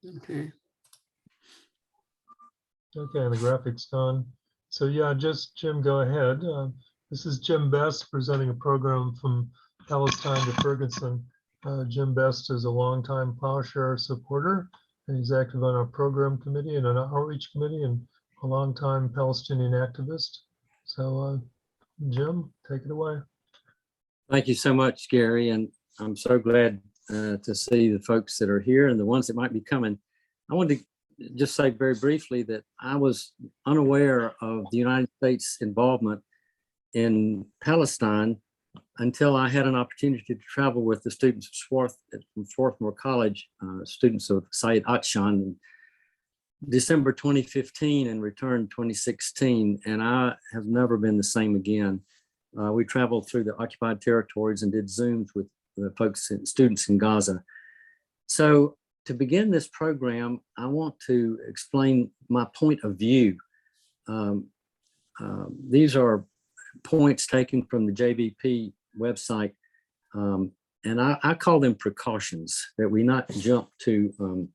Okay. Okay, and the graphics gone. So yeah, just Jim, go ahead. This is Jim Best presenting a program from Palestine to Ferguson. Jim Best is a longtime Plowshare supporter, and he's active on our program committee and an outreach committee, and a longtime Palestinian activist. So Jim, take it away. Thank you so much, Gary, and I'm so glad to see the folks that are here and the ones that might be coming. I wanted to just say very briefly that I was unaware of the United States involvement in Palestine until I had an opportunity to travel with the students from Swarthmore College, students of Syed Atshan in December 2015 and returned 2016, and I have never been the same again. We traveled through the occupied territories and did Zooms with the folks and students in Gaza. So to begin this program, I want to explain my point of view. These are points taken from the JVP website, and I call them precautions, that we not jump to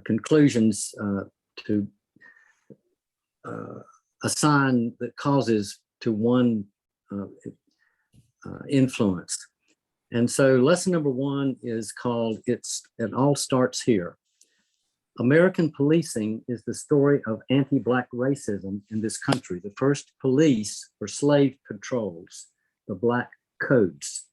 conclusions to assign the causes to one influence. And so lesson number one is called It All Starts Here. American policing is the story of anti-Black racism in this country. The first police for slave patrols, the Black Codes.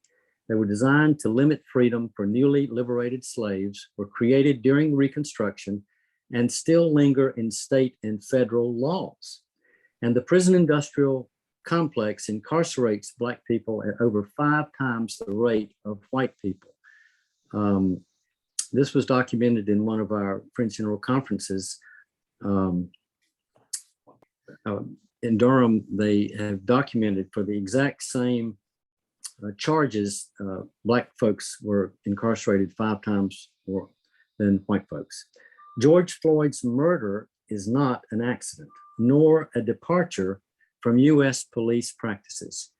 They were designed to limit freedom for newly liberated slaves, were created during Reconstruction, and still linger in state and federal laws. And the prison industrial complex incarcerates Black people at over 5 times the rate of white people. This was documented in one of our French General Conferences. In Durham, they have documented for the exact same charges, Black folks were incarcerated 5 times more than white folks. George Floyd's murder is not an accident, nor a departure from US police practices.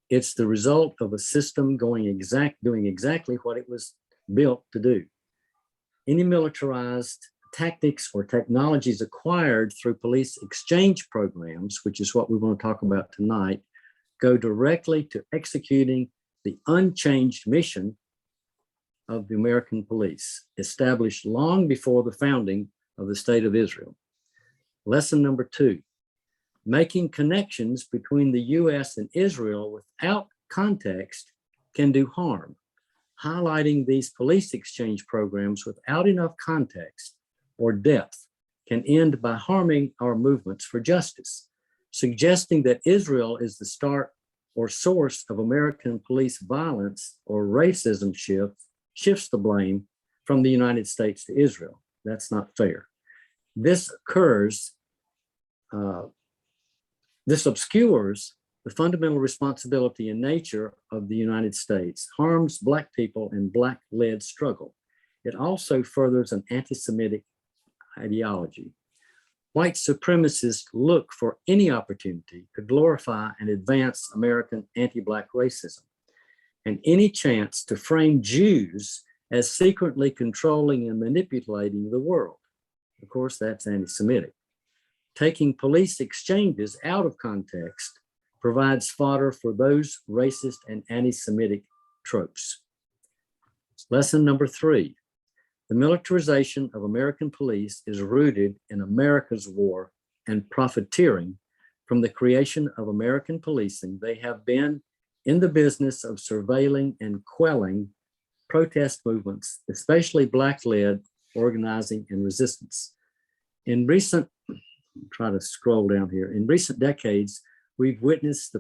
It's the result of a system doing exactly what it was built to do. Any militarized tactics or technologies acquired through police exchange programs, which is what we want to talk about tonight, go directly to executing the unchanged mission of the American police, established long before the founding of the State of Israel. Lesson number 2, making connections between the US and Israel without context can do harm. Highlighting these police exchange programs without enough context or depth can end by harming our movements for justice. Suggesting that Israel is the start or source of American police violence or racism shifts the blame from the United States to Israel. That's not fair. This obscures the fundamental responsibility and nature of the United States, harms Black people and Black-led struggle. It also furthers an anti-Semitic ideology. White supremacists look for any opportunity to glorify and advance American anti-Black racism, and any chance to frame Jews as secretly controlling and manipulating the world. Of course, that's anti-Semitic. Taking police exchanges out of context provides fodder for those racist and anti-Semitic tropes. Lesson number 3, the militarization of American police is rooted in America's war and profiteering from the creation of American policing. They have been in the business of surveilling and quelling protest movements, especially Black-led organizing and resistance. In recent decades, we've witnessed the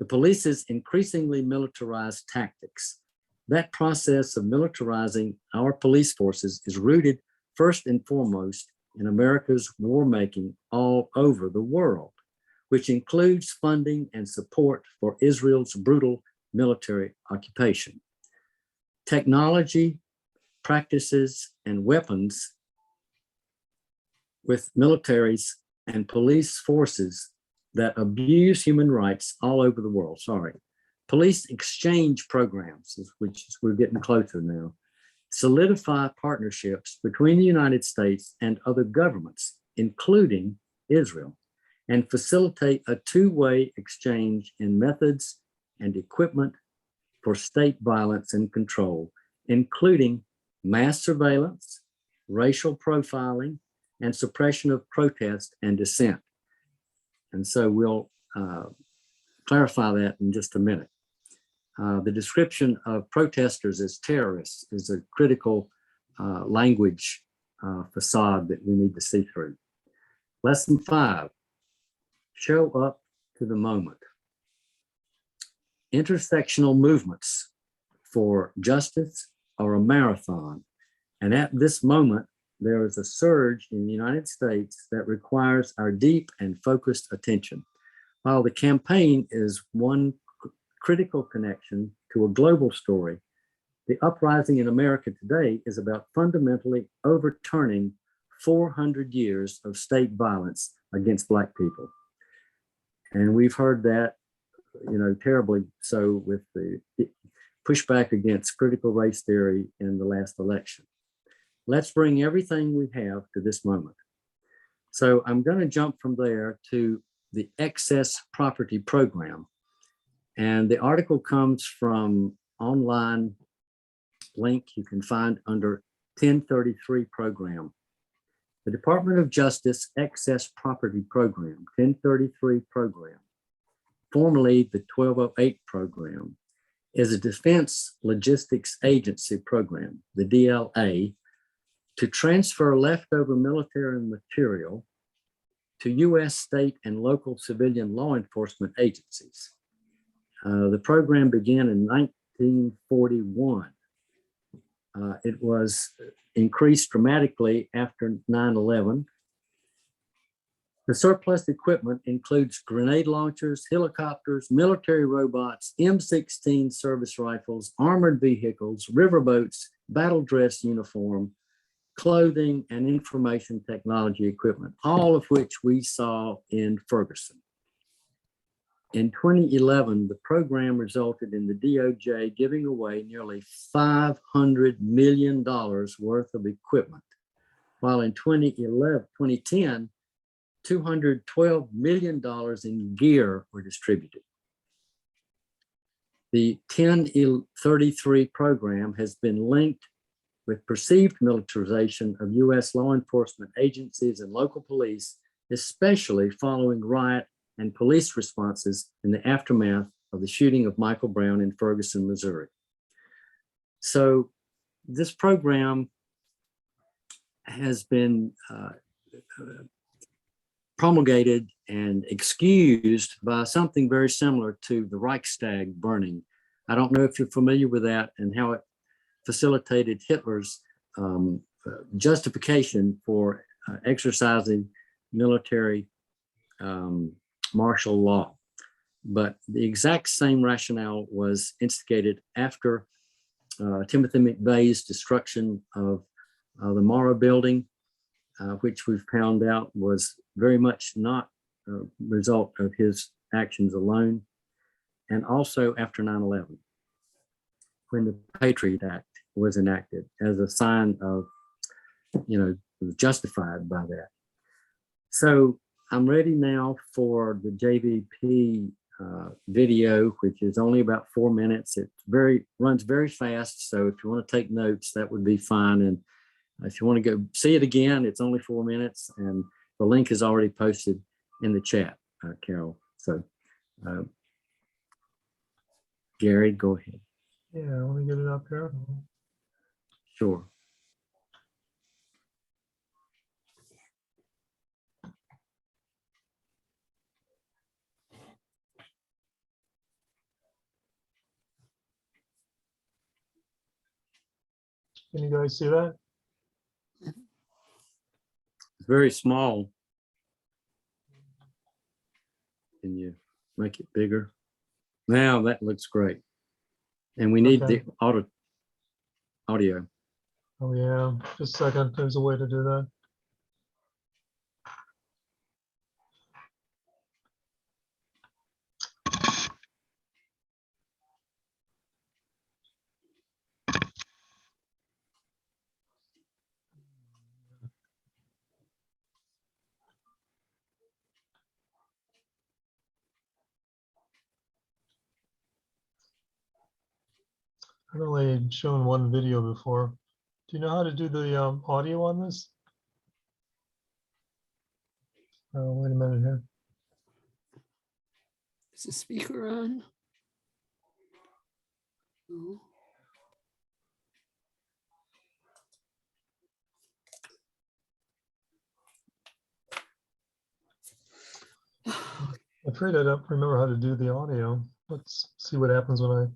police's increasingly militarized tactics. That process of militarizing our police forces is rooted first and foremost in America's war making all over the world, which includes funding and support for Israel's brutal military occupation. Technology, practices, and weapons with militaries and police forces that abuse human rights all over the world. Police exchange programs, which we're getting closer now, solidify partnerships between the United States and other governments, including Israel, and facilitate a two-way exchange in methods and equipment for state violence and control, including mass surveillance, racial profiling, and suppression of protest and dissent. And so we'll clarify that in just a minute. The description of protesters as terrorists is a critical language facade that we need to see through. Lesson 5, show up to the moment. Intersectional movements for justice are a marathon. And at this moment, there is a surge in the United States that requires our deep and focused attention. While the campaign is one critical connection to a global story, the uprising in America today is about fundamentally overturning 400 years of state violence against Black people. And we've heard that, terribly so with the pushback against critical race theory in the last election. Let's bring everything we have to this moment. So I'm going to jump from there to the excess property program. And the article comes from online link you can find under 1033 program. The Department of Justice Excess Property Program, 1033 program, formerly the 1208 program, is a Defense Logistics Agency program, the DLA, to transfer leftover military material to U.S. state and local civilian law enforcement agencies. The program began in 1941. It was increased dramatically after 9/11. The surplus equipment includes grenade launchers, helicopters, military robots, M16 service rifles, armored vehicles, riverboats, battle dress uniform, clothing, and information technology equipment, all of which we saw in Ferguson. In 2011, the program resulted in the DOJ giving away nearly $500 million worth of equipment, while in 2010, $212 million in gear were distributed. The 1033 program has been linked with perceived militarization of U.S. law enforcement agencies and local police, especially following riot and police responses in the aftermath of the shooting of Michael Brown in Ferguson, Missouri. So this program has been promulgated and excused by something very similar to the Reichstag burning. I don't know if you're familiar with that and how it facilitated Hitler's justification for exercising military martial law. But the exact same rationale was instigated after Timothy McVeigh's destruction of the Mara building, which we've found out was very much not a result of his actions alone. And also after 9/11, when the Patriot Act was enacted as a sign of, was justified by that. So I'm ready now for the JVP video, which is only about 4 minutes. It runs very fast. So if you want to take notes, that would be fine. And if you want to go see it again, it's only 4 minutes, and the link is already posted in the chat, Carol. So Gary, go ahead. Yeah, let me get it up here. Sure. Can you guys see that? It's very small. Can you make it bigger? Now that looks great. And we need the audio. Oh yeah, just a second. There's a way to do that. I've only shown one video before. Do you know how to do the audio on this? Oh, wait a minute here. Is the speaker on? No. I'm afraid I don't remember how to do the audio. Let's see what happens when I.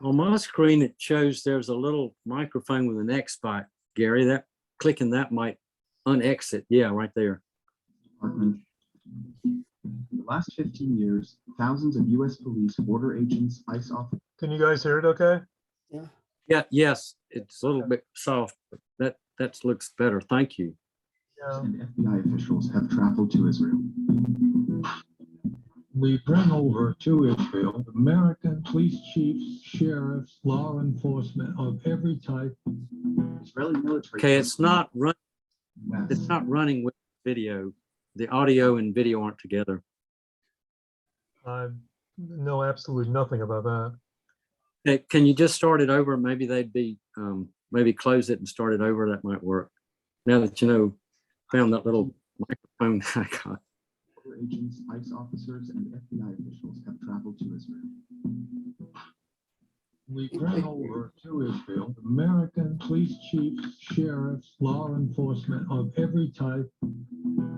On my screen, it shows there's a little microphone with an X spot, Gary. That clicking that might unexit. Yeah, right there. In the last 15 years, thousands of U.S. police, border agents, ICE officers, Can you guys hear it okay? Yeah. Yeah, yes, it's a little bit soft, but that looks better. Thank you. Yeah. and FBI officials have traveled to Israel. We bring over to Israel American police chiefs, sheriffs, law enforcement of every type. Israeli military. Okay, it's not running. Yes. It's not running with video. The audio and video aren't together. I know absolutely nothing about that. Okay, can you just start it over? Maybe they'd be maybe close it and start it over. That might work. Now that you know, found that little microphone I got. Border agents, ICE officers, and FBI officials have traveled to Israel. We bring over to Israel American police chiefs, sheriffs, law enforcement of every type.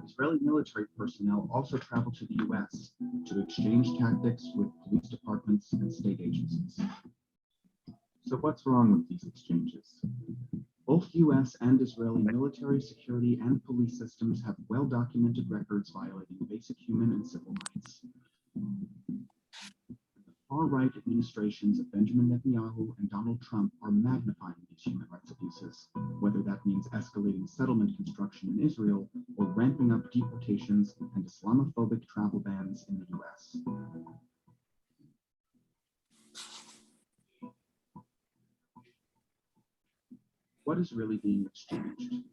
Israeli military personnel also traveled to the U.S. to exchange tactics with police departments and state agencies. So what's wrong with these exchanges? Both U.S. and Israeli military, security, and police systems have well-documented records violating basic human and civil rights. The far-right administrations of Benjamin Netanyahu and Donald Trump are magnifying these human rights abuses, whether that means escalating settlement construction in Israel or ramping up deportations and Islamophobic travel bans in the U.S. What is really being exchanged?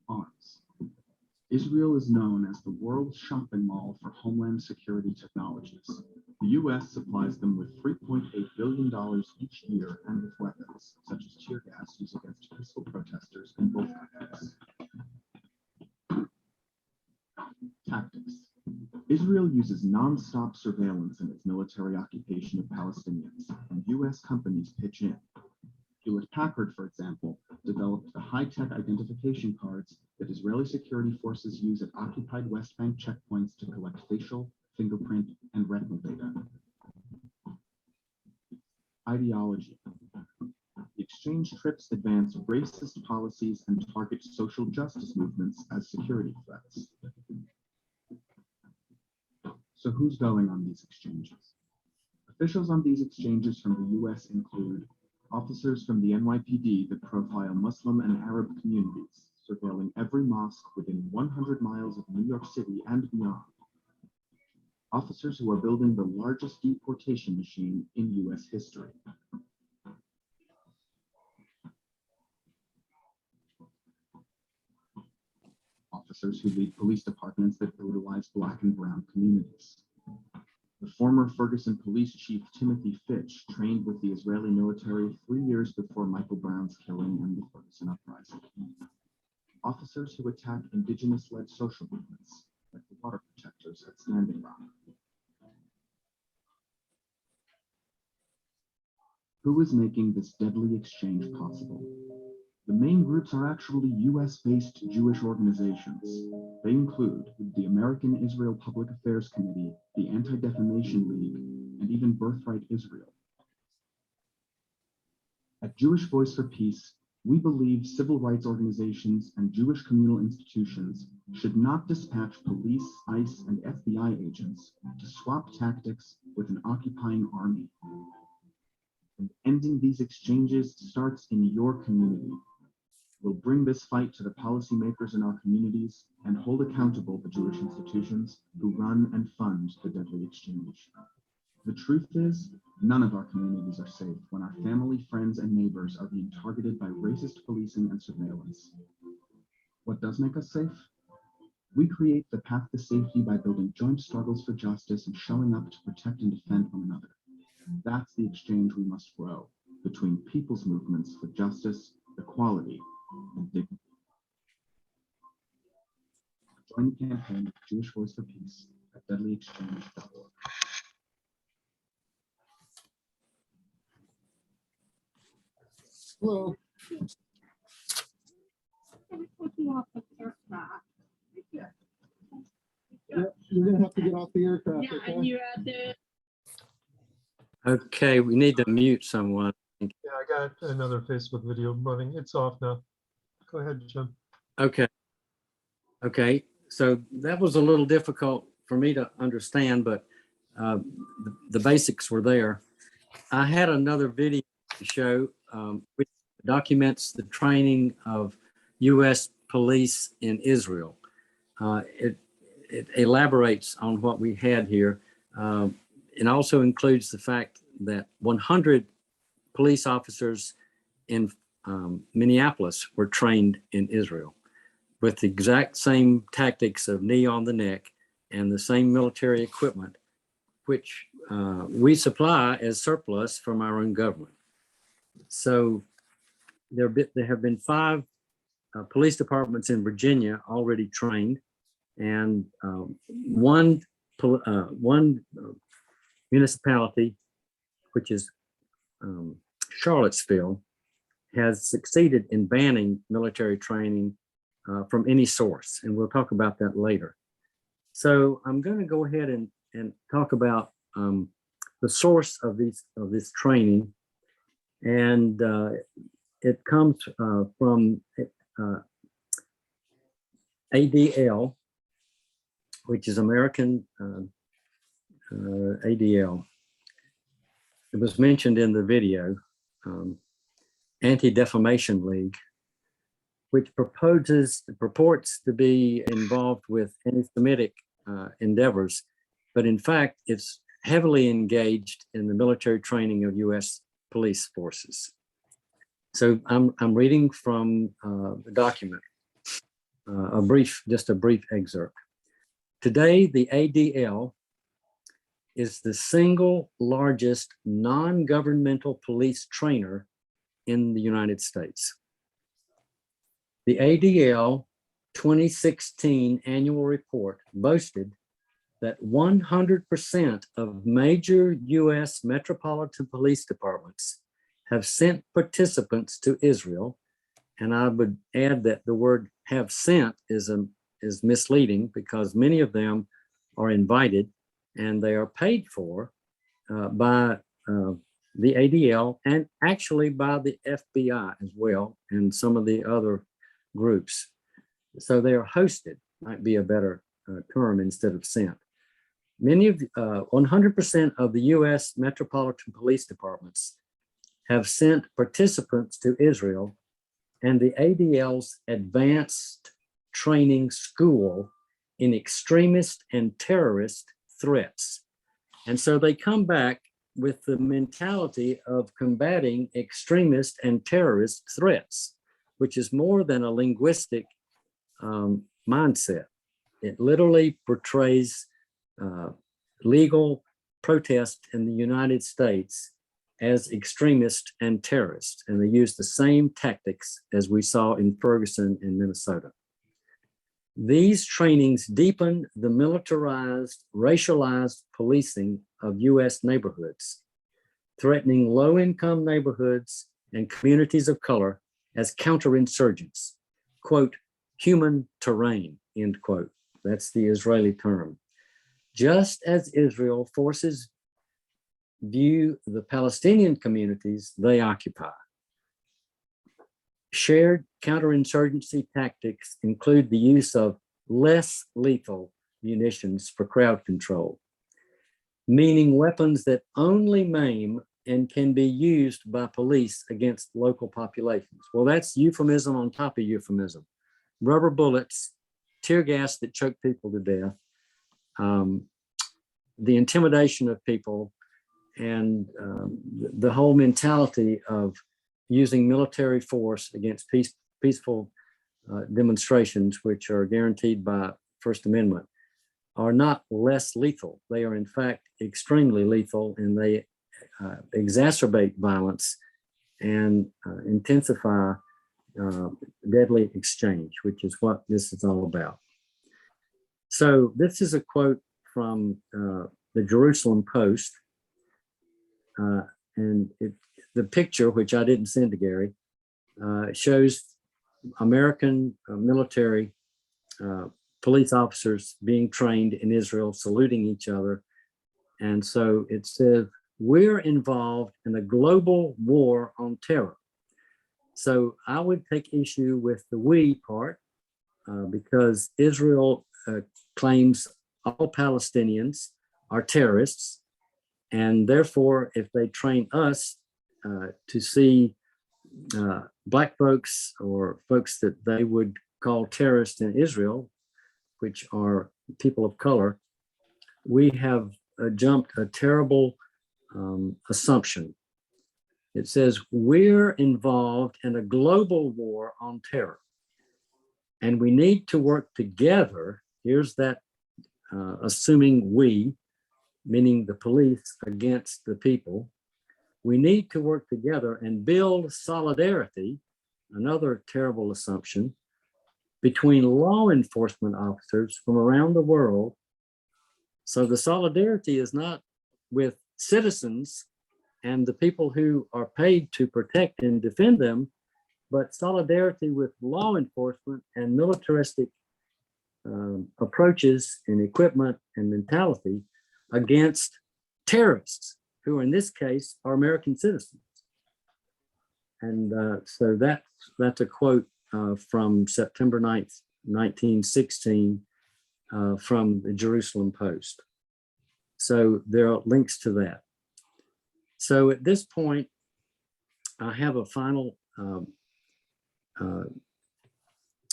Arms. Israel is known as the world's shopping mall for homeland security technologies. The U.S. supplies them with $3.8 billion each year and with weapons, such as tear gas used against peaceful protesters in both countries. Tactics. Israel uses non-stop surveillance in its military occupation of Palestinians, and U.S. companies pitch in. Hewlett-Packard, for example, developed the high-tech identification cards that Israeli security forces use at occupied West Bank checkpoints to collect facial, fingerprint, and retinal data. Ideology. The exchange trips advance racist policies and target social justice movements as security threats. So who's going on these exchanges? Officials on these exchanges from the U.S. include officers from the NYPD that profile Muslim and Arab communities, surveilling every mosque within 100 miles of New York City and beyond. Officers who are building the largest deportation machine in U.S. history. Officers who lead police departments that brutalize Black and brown communities. The former Ferguson police chief Timothy Fitch trained with the Israeli military 3 years before Michael Brown's killing and the Ferguson uprising. Officers who attack indigenous-led social movements, like the water protectors at Standing Rock. Who is making this deadly exchange possible? The main groups are actually US-based Jewish organizations. They include the American Israel Public Affairs Committee, the Anti-Defamation League, and even Birthright Israel. At Jewish Voice for Peace, we believe civil rights organizations and Jewish communal institutions should not dispatch police, ICE, and FBI agents to swap tactics with an occupying army. And ending these exchanges starts in your community. We'll bring this fight to the policymakers in our communities and hold accountable the Jewish institutions who run and fund the deadly exchange. The truth is, none of our communities are safe when our family, friends, and neighbors are being targeted by racist policing and surveillance. What does make us safe? We create the path to safety by building joint struggles for justice and showing up to protect and defend one another. That's the exchange we must grow between people's movements for justice, equality, and dignity. Join the campaign of Jewish Voice for Peace at deadlyexchange.org. Hello. Yeah, you're gonna have to get off the aircraft. Yeah, Okay? and you had to. Okay, we need to mute someone. Yeah, I got another Facebook video running. It's off now. Go ahead, Jim. Okay. Okay, so that was a little difficult for me to understand, but the basics were there. I had another video to show which documents the training of U.S. police in Israel. It elaborates on what we had here. It also includes the fact that 100 police officers in Minneapolis were trained in Israel with the exact same tactics of knee on the neck and the same military equipment, which we supply as surplus from our own government. So there have been 5 police departments in Virginia already trained, and one municipality, which is Charlottesville, has succeeded in banning military training from any source, and we'll talk about that later. So I'm going to go ahead and talk about the source of this training, and it comes from ADL, which is American ADL. It was mentioned in the video, Anti-Defamation League, which purports to be involved with anti-Semitic endeavors, but in fact, it's heavily engaged in the military training of U.S. police forces. So I'm reading from the document, just a brief excerpt. Today, the ADL is the single largest non-governmental police trainer in the United States. The ADL 2016 annual report boasted that 100% of major US metropolitan police departments have sent participants to Israel. And I would add that the word have sent is misleading, because many of them are invited and they are paid for by the ADL and actually by the FBI as well, and some of the other groups. So they are hosted, might be a better term instead of sent. Many of 100% of the US metropolitan police departments have sent participants to Israel, and the ADL's advanced training school in extremist and terrorist threats. And so they come back with the mentality of combating extremist and terrorist threats, which is more than a linguistic mindset. It literally portrays legal protest in the United States as extremist and terrorist, and they use the same tactics as we saw in Ferguson in Minnesota. These trainings deepen the militarized, racialized policing of US neighborhoods, threatening low-income neighborhoods and communities of color as counterinsurgents, quote, human terrain, end quote. That's the Israeli term. Just as Israel forces view the Palestinian communities they occupy. Shared counterinsurgency tactics include the use of less lethal munitions for crowd control, meaning weapons that only maim and can be used by police against local populations. Well, that's euphemism on top of euphemism. Rubber bullets, tear gas that choke people to death, the intimidation of people, and the whole mentality of using military force against peaceful demonstrations, which are guaranteed by First Amendment, are not less lethal. They are in fact extremely lethal, and they exacerbate violence and intensify deadly exchange, which is what this is all about. So this is a quote from the Jerusalem Post, and the picture, which I didn't send to Gary, shows American military police officers being trained in Israel, saluting each other. And so it says, we're involved in a global war on terror. So I would take issue with the we part because Israel claims all Palestinians are terrorists. And therefore, if they train us to see Black folks or folks that they would call terrorists in Israel, which are people of color, we have jumped a terrible assumption. It says, we're involved in a global war on terror, and we need to work together. Here's that assuming we, meaning the police against the people. We need to work together and build solidarity, another terrible assumption, between law enforcement officers from around the world. So the solidarity is not with citizens and the people who are paid to protect and defend them, but solidarity with law enforcement and militaristic approaches and equipment and mentality against terrorists, who in this case are American citizens. And so that's a quote from September 9th, 1916, from the Jerusalem Post. So there are links to that. So at this point, I have a final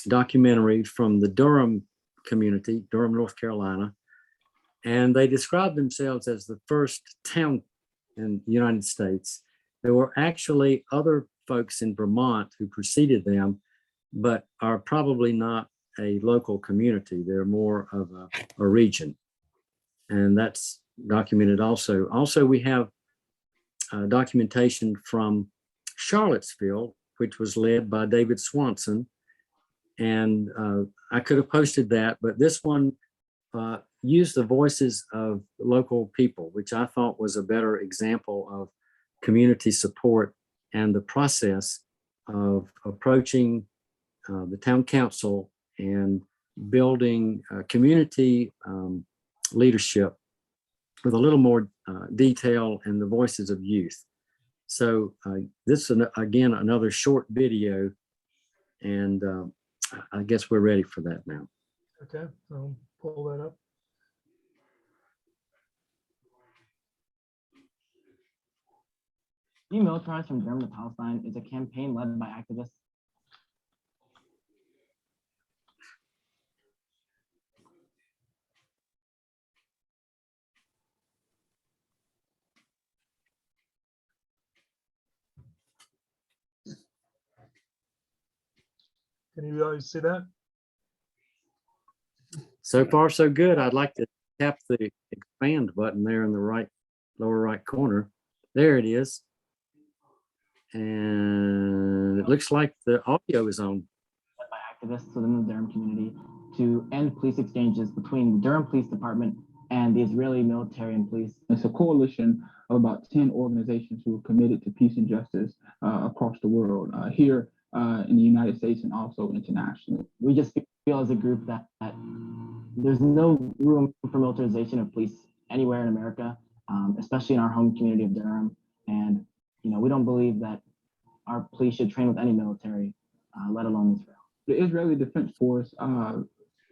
documentary from the Durham community, Durham, North Carolina, and they describe themselves as the first town in the United States. There were actually other folks in Vermont who preceded them, but are probably not a local community. They're more of a region. And that's documented also. Also, we have documentation from Charlottesville, which was led by David Swanson. And I could have posted that, but this one used the voices of local people, which I thought was a better example of community support and the process of approaching the town council and building community leadership with a little more detail and the voices of youth. So this is, again, another short video, and I guess we're ready for that now. Okay, I'll pull that up. Demilitarized from Durham to Palestine is a campaign led by activists. Can you guys see that? So far, so good. I'd like to tap the expand button there in the right lower right corner. There it is. And it looks like the audio is on. By activists within the Durham community to end police exchanges between the Durham Police Department and the Israeli military and police. It's a coalition of about 10 organizations who are committed to peace and justice across the world, here in the United States and also internationally. We just feel as a group that there's no room for militarization of police anywhere in America, especially in our home community of Durham. And we don't believe that our police should train with any military, let alone Israel. The Israeli Defense Force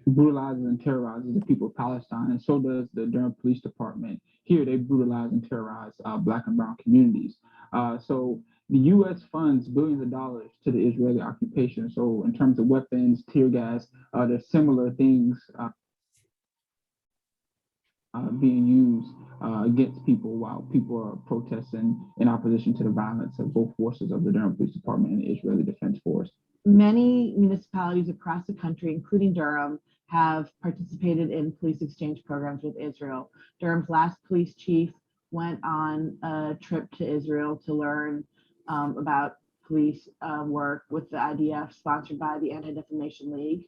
brutalizes and terrorizes the people of Palestine, and so does the Durham Police Department. Here, they brutalize and terrorize Black and brown communities. So the U.S. funds billions of dollars to the Israeli occupation. So in terms of weapons, tear gas, there's similar things being used against people while people are protesting in opposition to the violence of both forces of the Durham Police Department and the Israeli Defense Force. Many municipalities across the country, including Durham, have participated in police exchange programs with Israel. Durham's last police chief went on a trip to Israel to learn about police work with the IDF, sponsored by the Anti-Defamation League.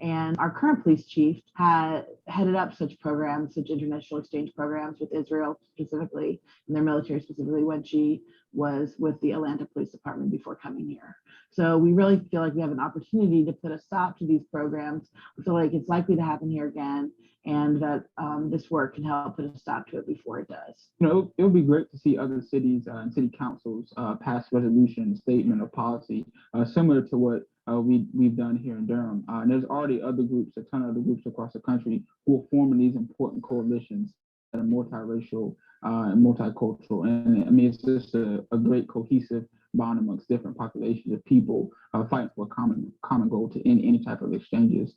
And our current police chief had headed up such programs, such international exchange programs with Israel specifically, and their military specifically, when she was with the Atlanta Police Department before coming here. So we really feel like we have an opportunity to put a stop to these programs. We feel like it's likely to happen here again, and that this work can help put a stop to it before it does. You know, it would be great to see other cities and city councils pass resolution, statement, or policy similar to what we've done here in Durham. And there's already other groups, a ton of other groups across the country who are forming these important coalitions that are multiracial and multicultural. And I mean, it's just a great cohesive bond amongst different populations of people fighting for a common goal to end any type of exchanges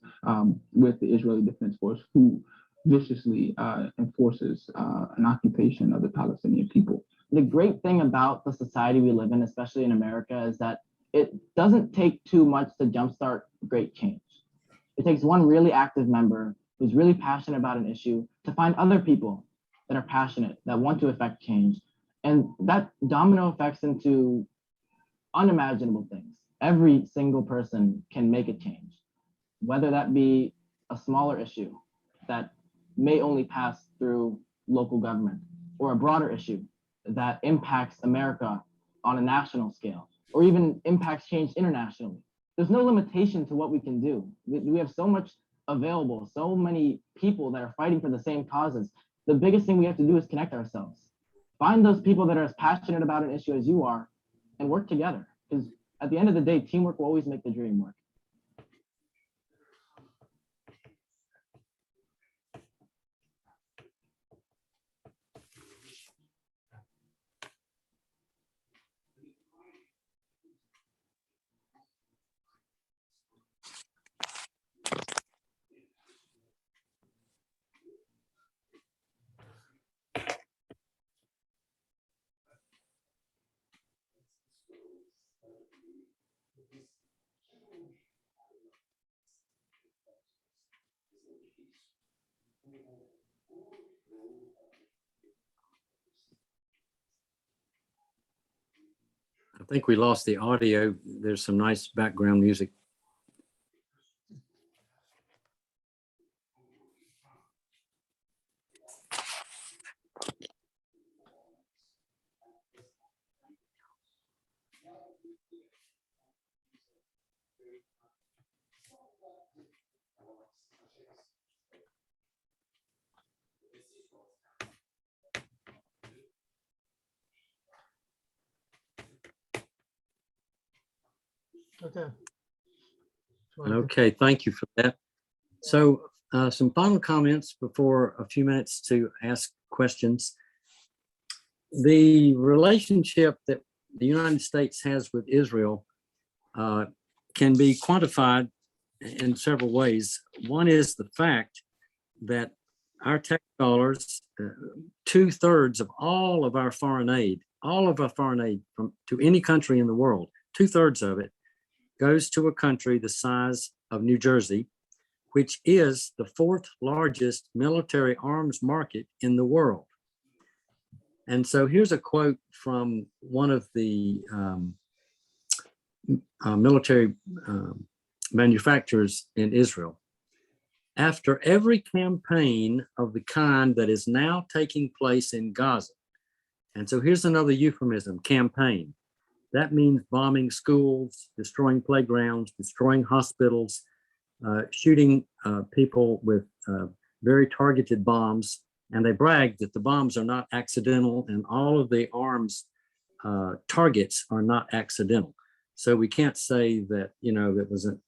with the Israeli Defense Force, who viciously enforces an occupation of the Palestinian people. The great thing about the society we live in, especially in America, is that it doesn't take too much to jumpstart great change. It takes one really active member who's really passionate about an issue to find other people that are passionate, that want to affect change. And that domino effects into unimaginable things. Every single person can make a change, whether that be a smaller issue that may only pass through local government, or a broader issue that impacts America on a national scale, or even impacts change internationally. There's no limitation to what we can do. We have so much available, so many people that are fighting for the same causes. The biggest thing we have to do is connect ourselves. Find those people that are as passionate about an issue as you are and work together. Because at the end of the day, teamwork will always make the dream work. I think we lost the audio. There's some nice background music. Okay. Okay, thank you for that. So some final comments before a few minutes to ask questions. The relationship that the United States has with Israel can be quantified in several ways. One is the fact that our tax dollars, 2/3 of all of our foreign aid from to any country in the world, 2/3 of it goes to a country the size of New Jersey, which is the 4th largest military arms market in the world. And so here's a quote from one of the military manufacturers in Israel. After every campaign of the kind that is now taking place in Gaza, and so here's another euphemism, campaign. That means bombing schools, destroying playgrounds, destroying hospitals, shooting people with very targeted bombs. And they brag that the bombs are not accidental and all of the arms targets are not accidental. So we can't say that, you know, that wasn't,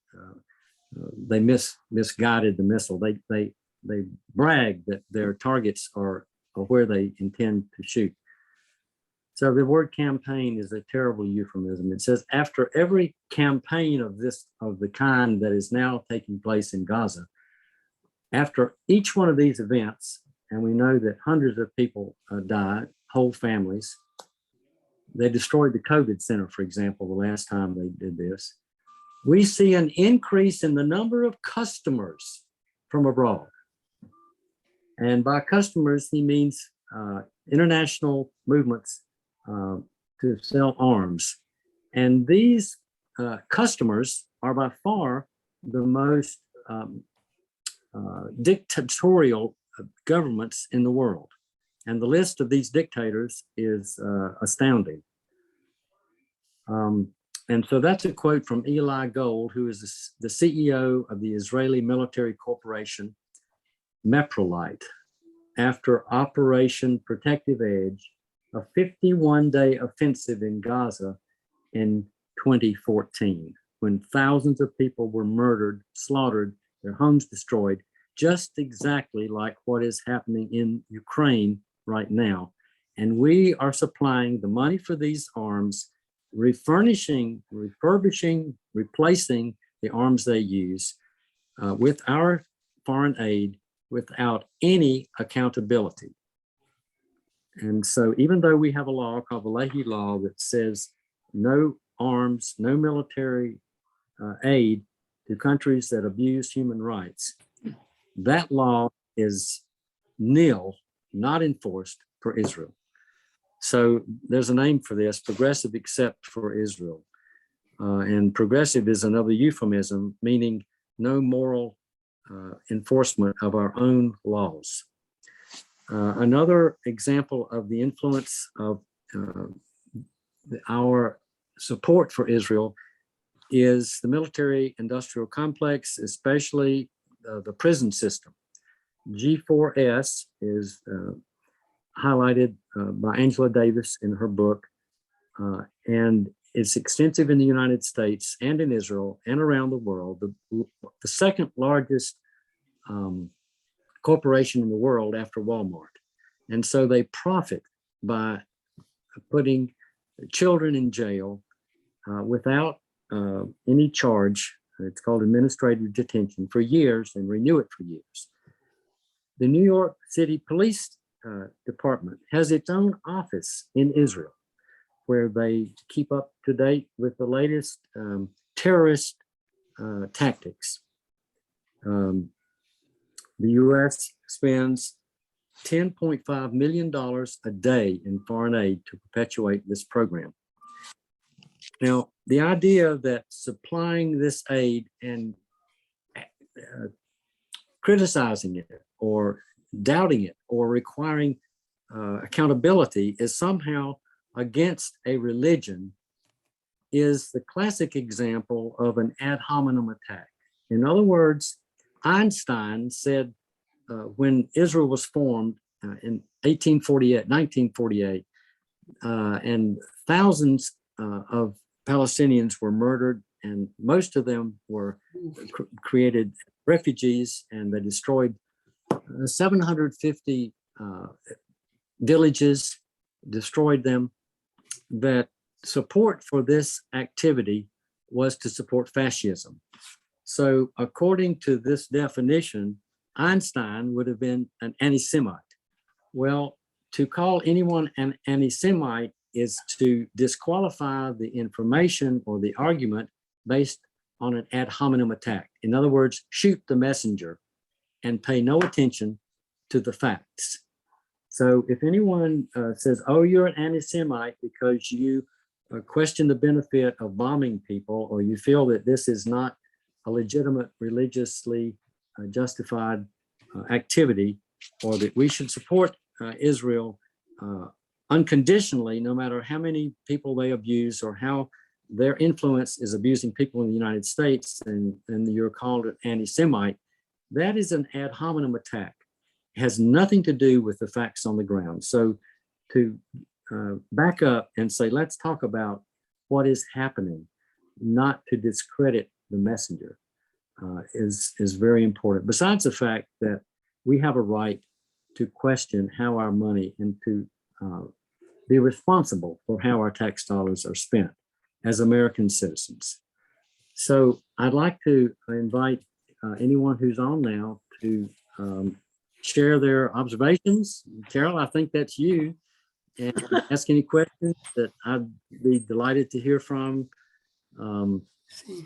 they misguided the missile. They brag that their targets are where they intend to shoot. So the word campaign is a terrible euphemism. It says after every campaign of the kind that is now taking place in Gaza, after each one of these events, and we know that hundreds of people died, whole families. They destroyed the COVID center, for example, the last time they did this. We see an increase in the number of customers from abroad. And by customers, he means international movements to sell arms. And these customers are by far the most dictatorial governments in the world. And the list of these dictators is astounding. And so that's a quote from Eli Gold, who is the CEO of the Israeli military corporation, Meprolite, after Operation Protective Edge, a 51-day offensive in Gaza in 2014, when thousands of people were murdered, slaughtered, their homes destroyed, just exactly like what is happening in Ukraine right now. And we are supplying the money for these arms, refurbishing, replacing the arms they use with our foreign aid without any accountability. And so even though we have a law called the Leahy Law that says no arms, no military aid to countries that abuse human rights, that law is nil, not enforced for Israel. So there's a name for this, progressive except for Israel. And progressive is another euphemism, meaning no moral enforcement of our own laws. Another example of the influence of our support for Israel is the military industrial complex, especially the prison system. G4S is highlighted by Angela Davis in her book, and it's extensive in the United States and in Israel and around the world. The second largest corporation in the world after Walmart. And so they profit by putting children in jail without any charge. It's called administrative detention for years and renew it for years. The New York City Police Department has its own office in Israel, where they keep up to date with the latest terrorist tactics. The U.S. spends $10.5 million a day in foreign aid to perpetuate this program. Now, the idea that supplying this aid and criticizing it or doubting it or requiring accountability is somehow against a religion is the classic example of an ad hominem attack. In other words, Einstein said when Israel was formed in 1948, and thousands of Palestinians were murdered, and most of them were created refugees, and they destroyed 750 villages, destroyed them, that support for this activity was to support fascism. So according to this definition, Einstein would have been an anti-Semite. Well, to call anyone an anti-Semite is to disqualify the information or the argument based on an ad hominem attack. In other words, shoot the messenger and pay no attention to the facts. So if anyone says, oh, you're an anti-Semite because you question the benefit of bombing people, or you feel that this is not a legitimate religiously justified activity, or that we should support Israel unconditionally, no matter how many people they abuse or how their influence is abusing people in the United States, and you're called an anti-Semite, that is an ad hominem attack. It has nothing to do with the facts on the ground. So to back up and say, let's talk about what is happening, not to discredit the messenger, is very important. Besides the fact that we have a right to question how our money and to be responsible for how our tax dollars are spent as American citizens. So I'd like to invite anyone who's on now to share their observations. Carol, I think that's you. And ask any questions that I'd be delighted to hear from.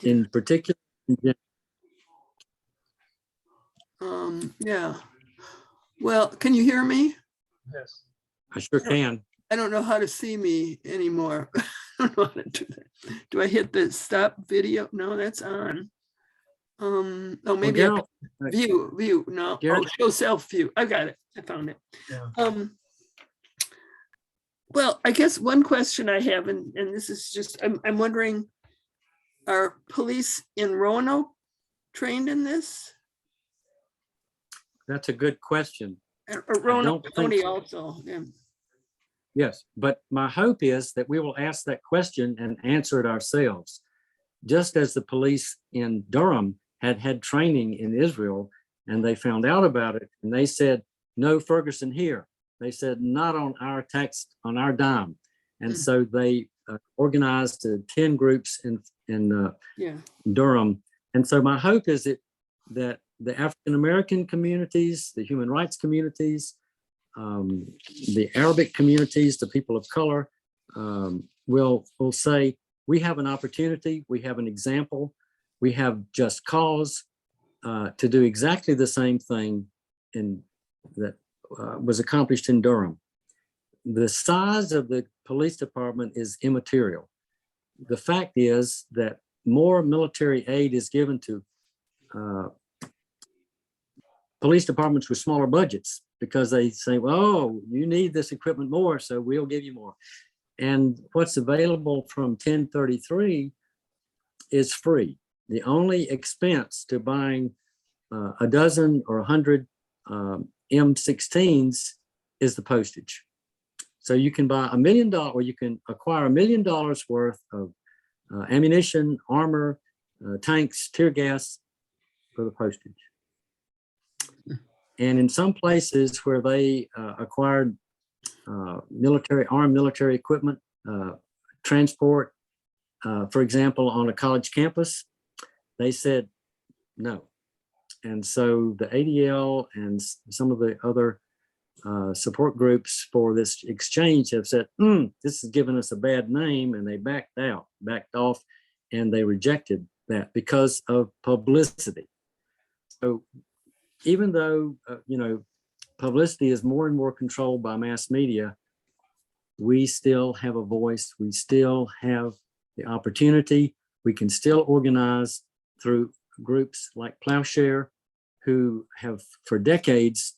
In particular, yeah. Well, can you hear me? Yes. I sure can. I don't know how to see me anymore. I don't know how to do that. Do I hit the stop video? No, that's on. Oh, maybe I Well, view. No, Garrett? oh, show self view. I got it. I found it. Yeah. Well, I guess one question I have, and this is just, I'm wondering, are police in Roanoke trained in this? That's a good question. Or Roanoke don't think County so. also? Yeah. Yes, but my hope is that we will ask that question and answer it ourselves. Just as the police in Durham had training in Israel, and they found out about it, and they said, no Ferguson here. They said, not on our tax, on our dime. And so they organized 10 groups in Durham. And so my hope is that the African-American communities, the human rights communities, the Arabic communities, the people of color will say, we have an opportunity, we have an example, we have just cause to do exactly the same thing that was accomplished in Durham. The size of the police department is immaterial. The fact is that more military aid is given to police departments with smaller budgets because they say, well, you need this equipment more, so we'll give you more. And what's available from 1033 is free. The only expense to buying a dozen or 100 M16s is the postage. So you can buy $1 million, or you can acquire $1 million worth of ammunition, armor, tanks, tear gas for the postage. And in some places where they acquired armed military equipment, transport, for example, on a college campus, they said no. And so the ADL and some of the other support groups for this exchange have said, this has given us a bad name, and they backed off, and they rejected that because of publicity. So even though, publicity is more and more controlled by mass media, we still have a voice. We still have the opportunity. We can still organize through groups like Plowshare, who have for decades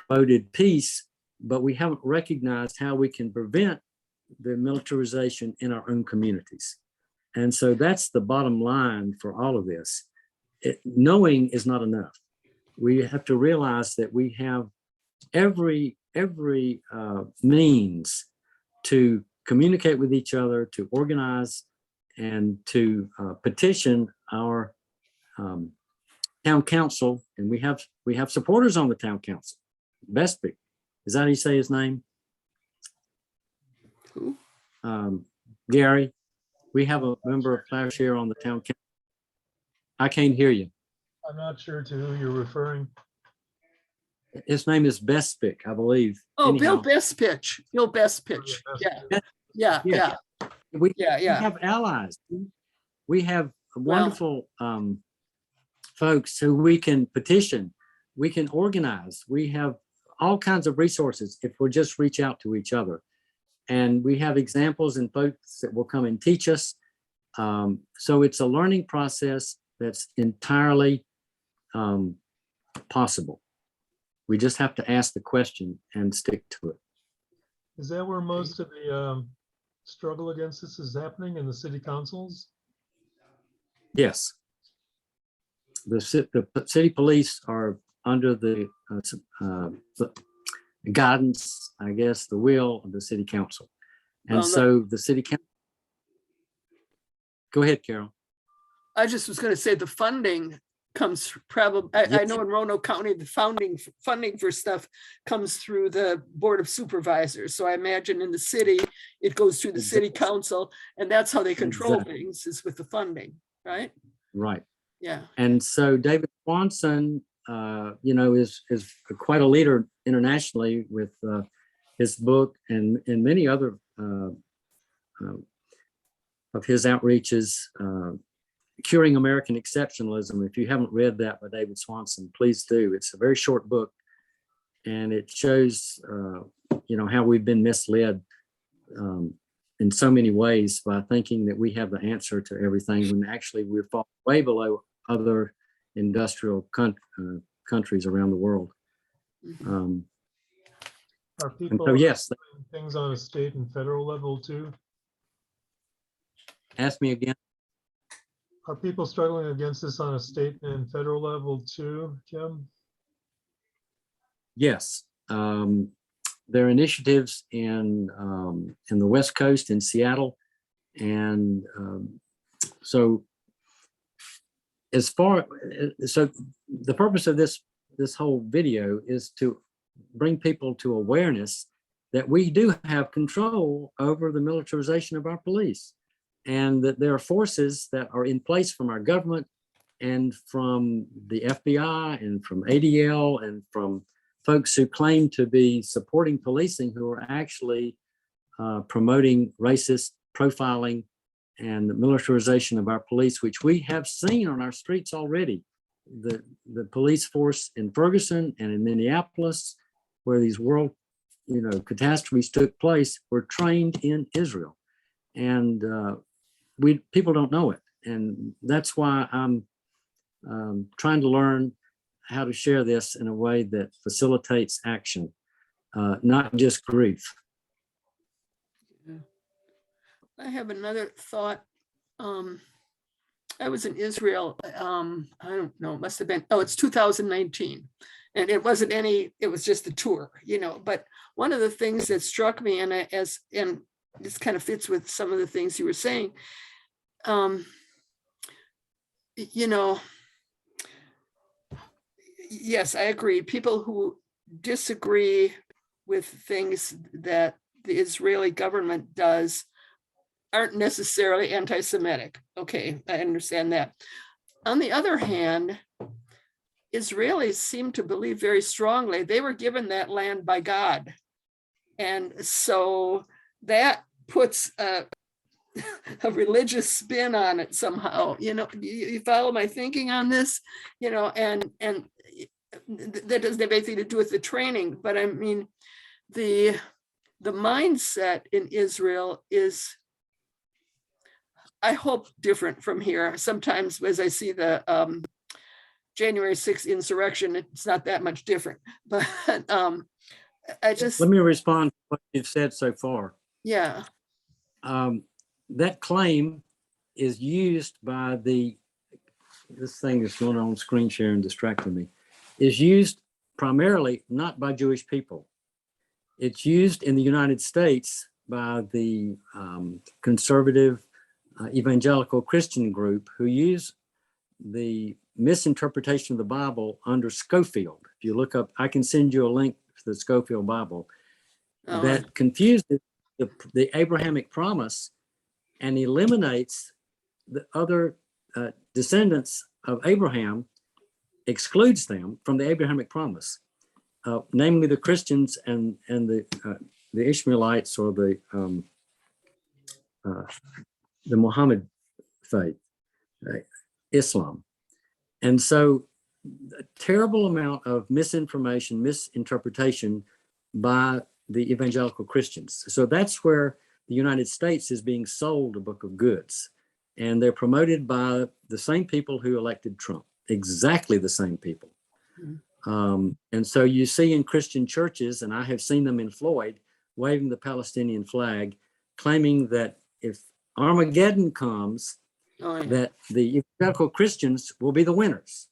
promoted peace, but we haven't recognized how we can prevent the militarization in our own communities. And so that's the bottom line for all of this. Knowing is not enough. We have to realize that we have every means to communicate with each other, to organize, and to petition our town council. And we have supporters on the town council. Bestby, is that how you say his name? Who? Gary. We have a member of Plowshare on the town council. I can't hear you. I'm not sure to who you're referring. His name is Bestby, I believe. Oh, Anyhow. Bill Bestpitch. Bill Bestpitch. Yeah. We have allies. We have wonderful folks who we can petition. We can organize. We have all kinds of resources if we'll just reach out to each other. And we have examples and folks that will come and teach us. So it's a learning process that's entirely possible. We just have to ask the question and stick to it. Is that where most of the struggle against this is happening, in the city councils? Yes. The city police are under the guidance, I guess, the will of the city council. And so the city council. Go ahead, Carol. I just was going to say the funding comes probably, I know in Roanoke County, the funding for stuff comes through the Board of Supervisors. So I imagine in the city, it goes through the city council, and that's how they control things, is with the funding, right? Right. Yeah. And so David Swanson is quite a leader internationally with his book and many other of his outreaches. Curing American Exceptionalism. If you haven't read that by David Swanson, please do. It's a very short book, and it shows, how we've been misled in so many ways by thinking that we have the answer to everything when actually we're falling way below other industrial countries around the world. Are people so, yes, doing things on a state and federal level too? ask me again. Are people struggling against this on a state and federal level too, Jim? Yes. There are initiatives in the West Coast, in Seattle. And so the purpose of this whole video is to bring people to awareness that we do have control over the militarization of our police, and that there are forces that are in place from our government and from the FBI and from ADL and from folks who claim to be supporting policing who are actually promoting racist profiling and the militarization of our police, which we have seen on our streets already. The police force in Ferguson and in Minneapolis, where these world catastrophes took place, were trained in Israel. And people don't know it. And that's why I'm trying to learn how to share this in a way that facilitates action, not just grief. I have another thought. I was in Israel, I don't know, it must have been, it's 2019. And it was just a tour, but one of the things that struck me, and this kind of fits with some of the things you were saying, yes, I agree. People who disagree with things that the Israeli government does aren't necessarily anti-Semitic. Okay, I understand that. On the other hand, Israelis seem to believe very strongly they were given that land by God. And so that puts a religious spin on it somehow. You follow my thinking on this, and that doesn't have anything to do with the training, but I mean, the mindset in Israel is, I hope, different from here. Sometimes as I see the January 6th insurrection, it's not that much different, but let me respond to what you've said so far. Yeah. That claim is used by this thing that's going on screen share and distracting me, is used primarily not by Jewish people. It's used in the United States by the conservative evangelical Christian group who use the misinterpretation of the Bible under Scofield. If you look up, I can send you a link to the Scofield Bible that confuses the Abrahamic promise and eliminates the other descendants of Abraham, excludes them from the Abrahamic promise, namely the Christians and the Ishmaelites or the Muhammad faith, Islam. And so a terrible amount of misinformation, misinterpretation by the evangelical Christians. So that's where the United States is being sold a book of goods. And they're promoted by the same people who elected Trump, exactly the same people. And so you see in Christian churches, and I have seen them in Floyd, waving the Palestinian flag, claiming that if Armageddon comes, that the evangelical Christians will be the winners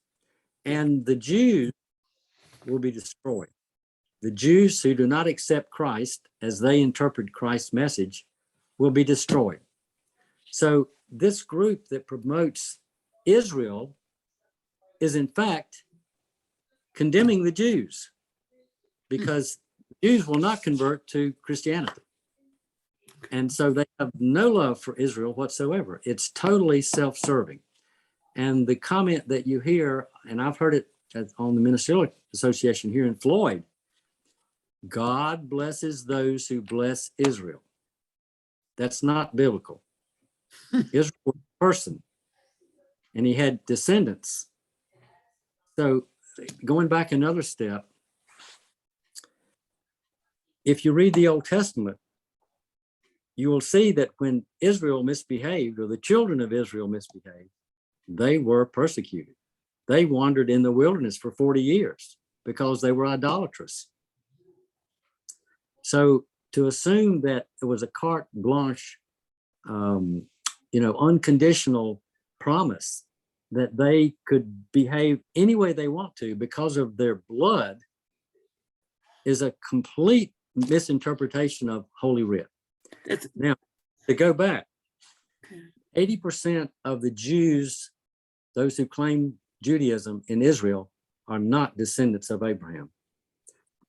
and the Jews will be destroyed. The Jews who do not accept Christ as they interpret Christ's message will be destroyed. So this group that promotes Israel is in fact condemning the Jews, because Jews will not convert to Christianity. And so they have no love for Israel whatsoever. It's totally self-serving. And the comment that you hear, and I've heard it on the Ministerial Association here in Floyd. God blesses those who bless Israel. That's not biblical. Israel was a person, and he had descendants. So going back another step, if you read the Old Testament, you will see that when Israel misbehaved, or the children of Israel misbehaved, they were persecuted. They wandered in the wilderness for 40 years because they were idolatrous. So to assume that it was a carte blanche, unconditional promise that they could behave any way they want to because of their blood is a complete misinterpretation of Holy Writ. Now, to go back, 80% of the Jews, those who claim Judaism in Israel, are not descendants of Abraham.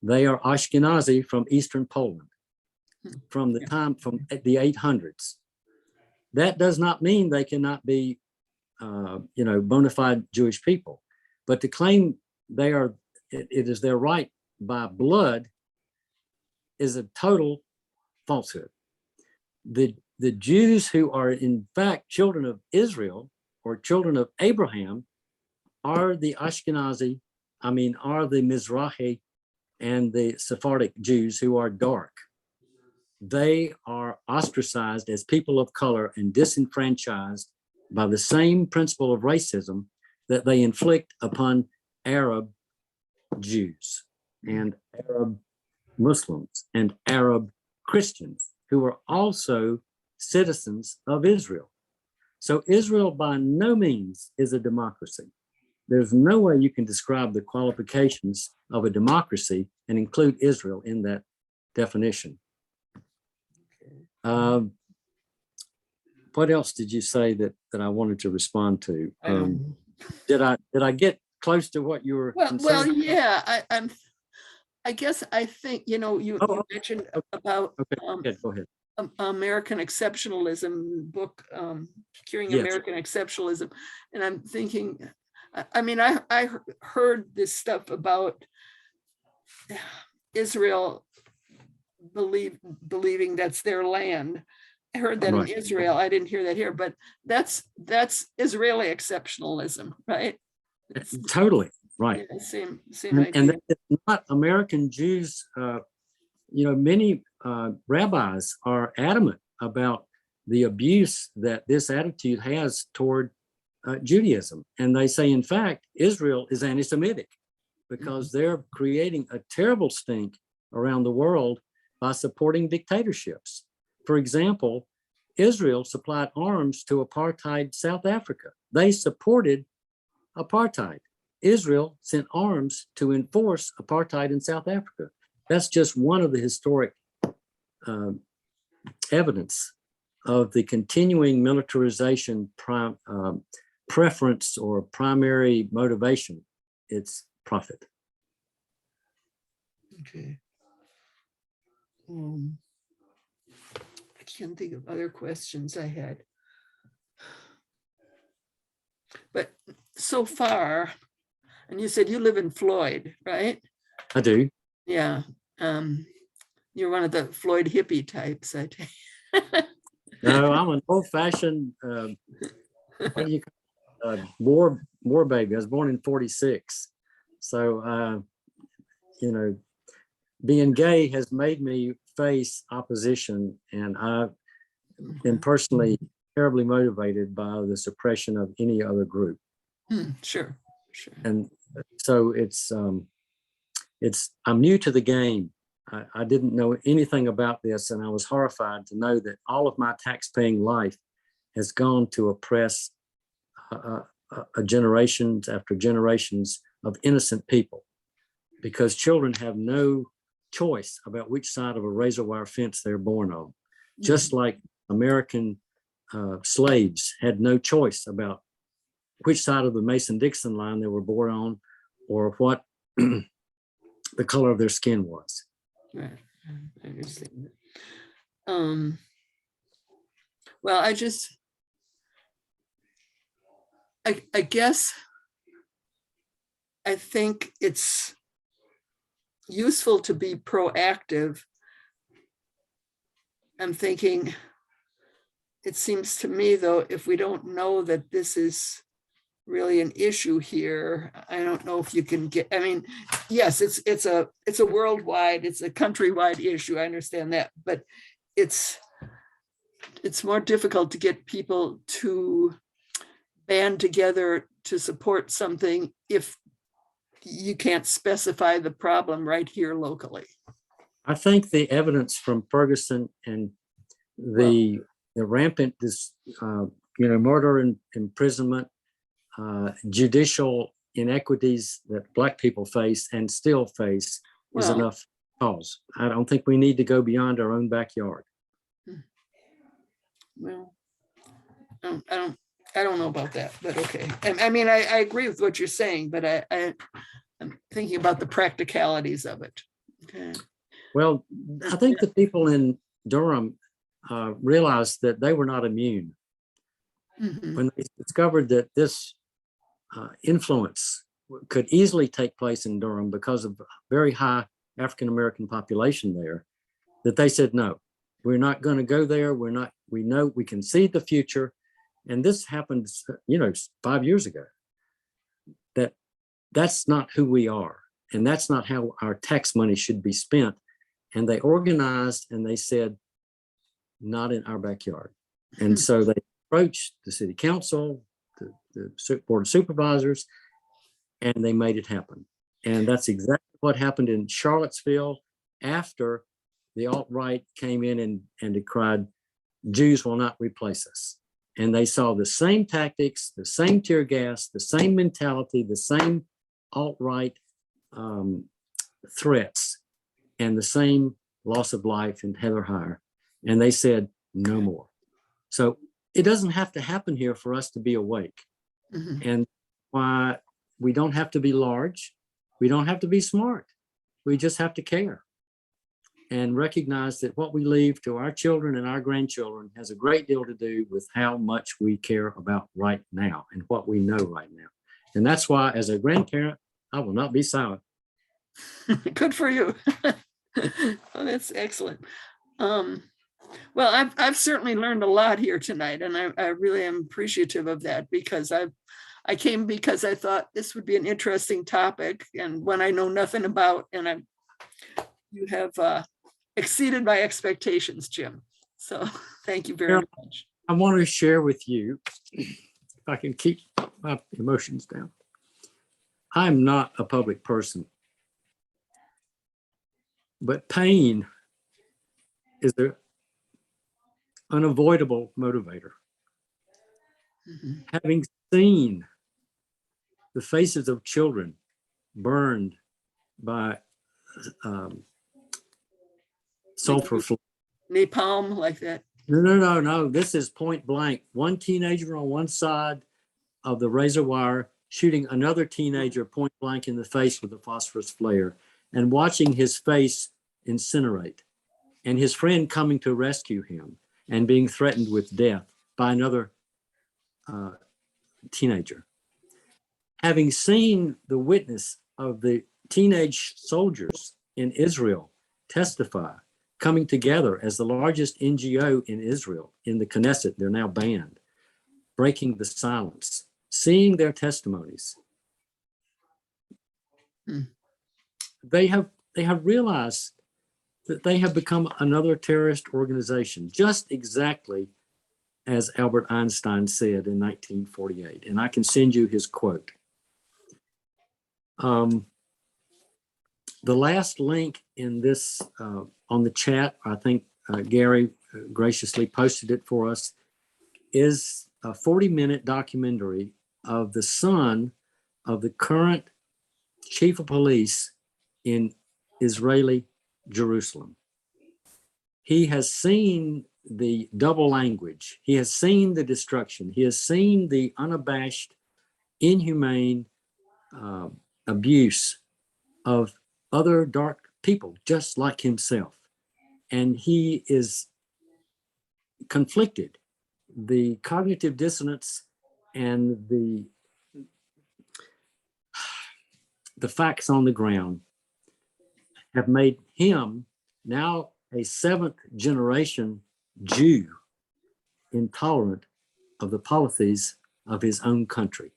They are Ashkenazi from Eastern Poland, from the 800s. That does not mean they cannot be, bona fide Jewish people, but to claim it is their right by blood is a total falsehood. The Jews who are in fact children of Israel or children of Abraham are the Ashkenazi, are the Mizrahi and the Sephardic Jews who are dark. They are ostracized as people of color and disenfranchised by the same principle of racism that they inflict upon Arab Jews and Arab Muslims and Arab Christians who are also citizens of Israel. So Israel by no means is a democracy. There's no way you can describe the qualifications of a democracy and include Israel in that definition. What else did you say that I wanted to respond to? Did I get close to what you were concerned? Well, yeah, I guess I think, you mentioned about go ahead. American exceptionalism book, Curing Yes. American Exceptionalism. And I'm thinking, I heard this stuff about Israel believing that's their land. I heard that Right. in Israel. I didn't hear that here, but that's Israeli exceptionalism, right? Totally right. Yeah, same And idea. that is not American Jews. Many rabbis are adamant about the abuse that this attitude has toward Judaism. And they say, in fact, Israel is anti-Semitic because they're creating a terrible stink around the world by supporting dictatorships. For example, Israel supplied arms to apartheid South Africa. They supported apartheid. Israel sent arms to enforce apartheid in South Africa. That's just one of the historic evidence of the continuing militarization preference or primary motivation. It's profit. Okay. I can't think of other questions I had. But so far, and you said you live in Floyd, right? I do. Yeah. You're one of the Floyd hippie types, I take. No, I'm an old-fashioned war baby. I was born in 46. So being gay has made me face opposition, and I've been personally terribly motivated by the suppression of any other group. Sure. And so I'm new to the game. I didn't know anything about this, and I was horrified to know that all of my tax-paying life has gone to oppress generations after generations of innocent people, because children have no choice about which side of a razor wire fence they're born on. Just like American slaves had no choice about which side of the Mason-Dixon line they were born on or what the color of their skin was. Right. I understand. Well, I guess I think it's useful to be proactive. I'm thinking, it seems to me though, if we don't know that this is really an issue here, I don't know if you can get, I mean, yes, it's a worldwide, it's a countrywide issue, I understand that, but it's more difficult to get people to band together to support something if you can't specify the problem right here locally. I think the evidence from Ferguson and the rampant murder and imprisonment, judicial inequities that Black people face and still face is enough cause. I don't think we need to go beyond our own backyard. Well, I don't know about that, but okay. I mean, I agree with what you're saying, but I'm thinking about the practicalities of it. Okay. Well, I think the people in Durham realized that they were not immune. Mm-hmm. When they discovered that this influence could easily take place in Durham because of very high African-American population there, that they said, no, we're not going to go there. We know we can see the future. And this happened, 5 years ago. That's not who we are. And that's not how our tax money should be spent. And they organized and they said, not in our backyard. And so they approached the city council, the board of supervisors, and they made it happen. And that's exactly what happened in Charlottesville after the alt-right came in and decried, Jews will not replace us. And they saw the same tactics, the same tear gas, the same mentality, the same alt-right threats, and the same loss of life in Heather Hire. And they said, no more. So it doesn't have to happen here for us to be awake. Mm-hmm. And why we don't have to be large. We don't have to be smart. We just have to care and recognize that what we leave to our children and our grandchildren has a great deal to do with how much we care about right now and what we know right now. And that's why, as a grandparent, I will not be silent. Good for you. Oh, that's excellent. Well, I've certainly learned a lot here tonight, and I really am appreciative of that, because I came because I thought this would be an interesting topic and one I know nothing about, and you have exceeded my expectations, Jim. So thank you very much. I want to share with you, if I can keep my emotions down. I'm not a public person, but pain is an unavoidable motivator. Mm-hmm. Having seen the faces of children burned by sulfur flame. Napalm, like that. No. This is point blank. One teenager on one side of the razor wire shooting another teenager point blank in the face with a phosphorus flare, and watching his face incinerate, and his friend coming to rescue him and being threatened with death by another teenager. Having seen the witness of the teenage soldiers in Israel testify, coming together as the largest NGO in Israel, in the Knesset, they're now banned, breaking the silence, seeing their testimonies. They have realized that they have become another terrorist organization, just exactly as Albert Einstein said in 1948. And I can send you his quote. The last link in this on the chat, I think Gary graciously posted it for us, is a 40-minute documentary of the son of the current chief of police in Israeli Jerusalem. He has seen the double language. He has seen the destruction. He has seen the unabashed, inhumane abuse of other dark people just like himself. And he is conflicted. The cognitive dissonance and the the facts on the ground have made him now a seventh generation Jew, intolerant of the policies of his own country.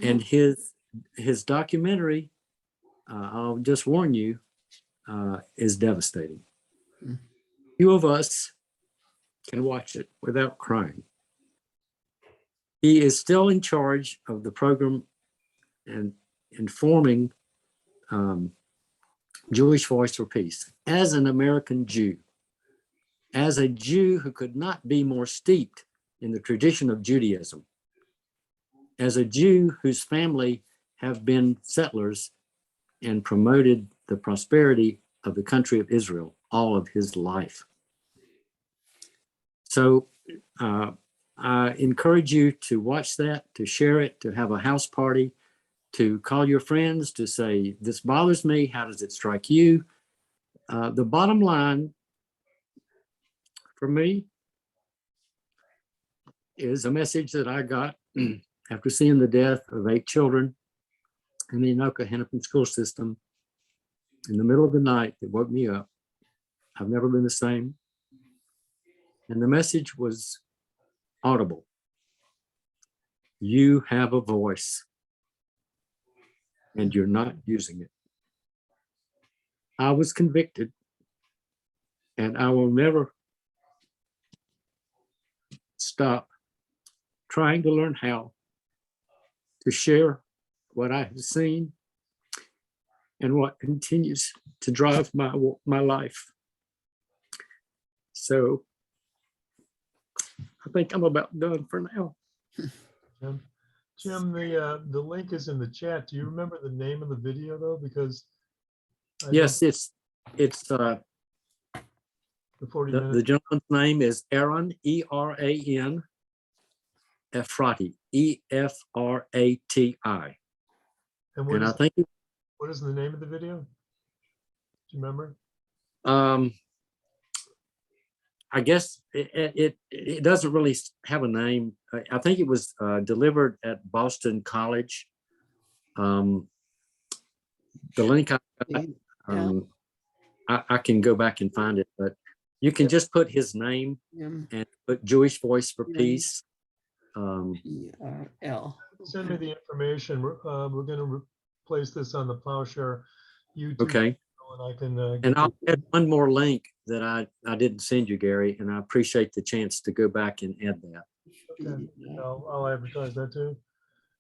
And his documentary, I'll just warn you, is devastating. Few of us can watch it without crying. He is still in charge of the program and informing Jewish Voice for Peace as an American Jew, as a Jew who could not be more steeped in the tradition of Judaism, as a Jew whose family have been settlers and promoted the prosperity of the country of Israel all of his life. So I encourage you to watch that, to share it, to have a house party, to call your friends, to say, this bothers me, how does it strike you? The bottom line for me is a message that I got after seeing the death of 8 children in the Anoka Hennepin school system in the middle of the night that woke me up. I've never been the same. And the message was audible. You have a voice and you're not using it. I was convicted, and I will never stop trying to learn how to share what I have seen and what continues to drive my life. So I think I'm about done for now. Jim, the link is in the chat. Do you remember the name of the video though? Because yes, it's the 40 minutes. The gentleman's name is Aaron, E-R-A-N, Efrati, E-F-R-A-T-I. And I think what is the name of the video? Do you remember? I guess it doesn't really have a name. I think it was delivered at Boston College. The link I got, I can go back and find it, but you can just put his name and put Jewish Voice for Peace. P-R-L. Send me the information. We're going to place this on the Plowshare YouTube. Okay. And I can. And I'll add one more link that I didn't send you, Gary, and I appreciate the chance to go back and add that. Okay. I'll advertise that too.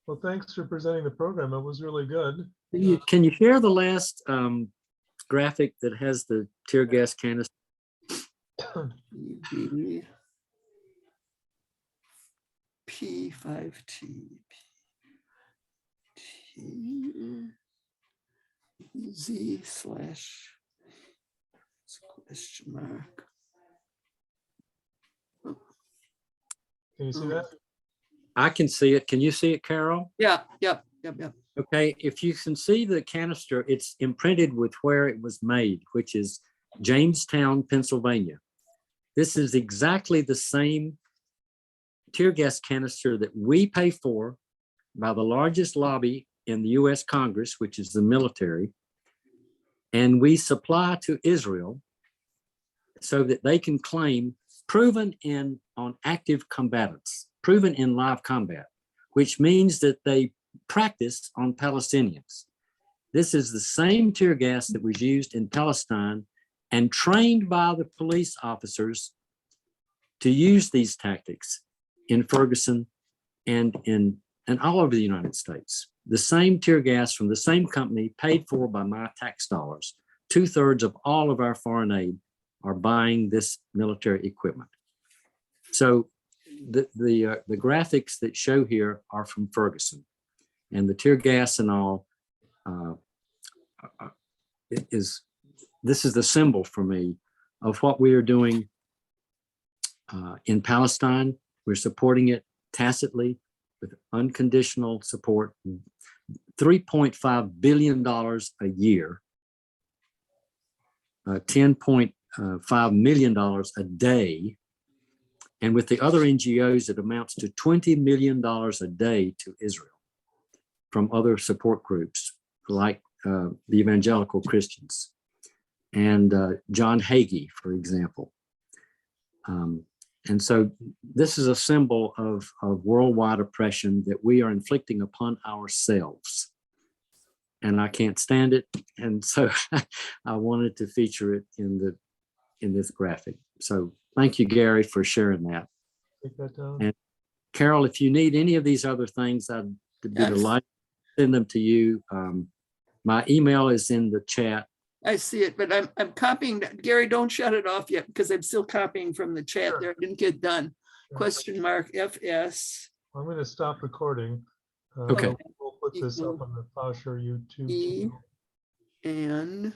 Well, thanks for presenting the program. It was really good. Can you share the last graphic that has the tear gas canister? P5T Z / question mark. Can you see that? I can see it. Can you see it, Carol? Yeah, yep. Okay, if you can see the canister, it's imprinted with where it was made, which is Jamestown, Pennsylvania. This is exactly the same tear gas canister that we pay for by the largest lobby in the US Congress, which is the military, and we supply to Israel so that they can claim proven on active combatants, proven in live combat, which means that they practice on Palestinians. This is the same tear gas that was used in Palestine and trained by the police officers to use these tactics in Ferguson and all over the United States. The same tear gas from the same company paid for by my tax dollars. 2/3 of all of our foreign aid are buying this military equipment. So the graphics that show here are from Ferguson, and the tear gas and all this is the symbol for me of what we are doing in Palestine. We're supporting it tacitly with unconditional support, $3.5 billion a year, $10.5 million a day. And with the other NGOs, it amounts to $20 million a day to Israel from other support groups. like the evangelical Christians, and John Hagee, for example. And so this is a symbol of worldwide oppression that we are inflicting upon ourselves. And I can't stand it. And so I wanted to feature it in this graphic. So thank you, Gary, for sharing that. Take that down. And Carol, if you need any of these other things, I'd be delighted to send them to you. My email is in the chat. I see it, but I'm copying. Gary, don't shut it off yet because I'm still copying from the chat Sure. there. I didn't get done. Sure. Question mark FS. I'm going to stop recording. Okay. We'll put this up on the Plowshare YouTube E channel. and